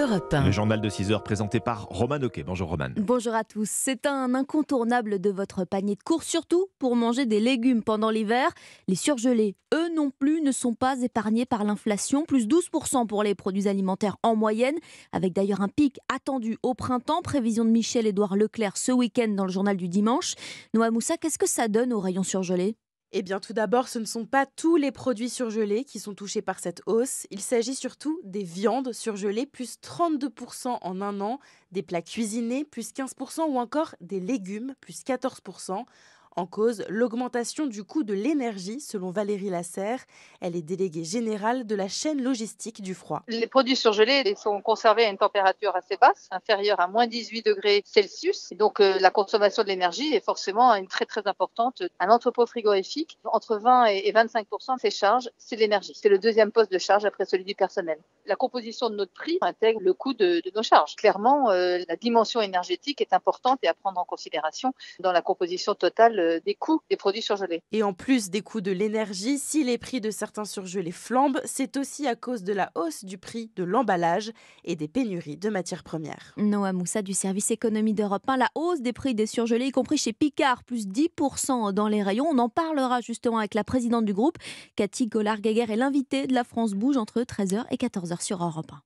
Europe Le 1. journal de 6 heures présenté par Roman Oquet. Bonjour Roman. Bonjour à tous. C'est un incontournable de votre panier de courses, surtout pour manger des légumes pendant l'hiver. Les surgelés, eux non plus, ne sont pas épargnés par l'inflation. Plus 12% pour les produits alimentaires en moyenne, avec d'ailleurs un pic attendu au printemps. Prévision de Michel-Édouard Leclerc ce week-end dans le journal du dimanche. Noah Moussa, qu'est-ce que ça donne aux rayons surgelés ? Eh bien, tout d'abord, ce ne sont pas tous les produits surgelés qui sont touchés par cette hausse. Il s'agit surtout des viandes surgelées, plus 32% en un an, des plats cuisinés, plus 15%, ou encore des légumes, plus 14%. En cause, l'augmentation du coût de l'énergie, selon Valérie Lasserre. Elle est déléguée générale de la chaîne logistique du froid. Les produits surgelés ils sont conservés à une température assez basse, inférieure à moins 18 degrés Celsius. Et donc la consommation de l'énergie est forcément une très très importante. Un entrepôt frigorifique, entre 20 et 25% de ses charges, c'est l'énergie. C'est le deuxième poste de charge après celui du personnel. La composition de notre prix intègre le coût de nos charges. Clairement, la dimension énergétique est importante et à prendre en considération dans la composition totale des coûts des produits surgelés. Et en plus des coûts de l'énergie, si les prix de certains surgelés flambent, c'est aussi à cause de la hausse du prix de l'emballage et des pénuries de matières premières. Noah Moussa du service économie d'Europe 1. La hausse des prix des surgelés, y compris chez Picard, plus 10% dans les rayons. On en parlera justement avec la présidente du groupe, Cathy Gollard-Gaguer, et l'invité de la France Bouge entre 13h et 14h sur Europe 1.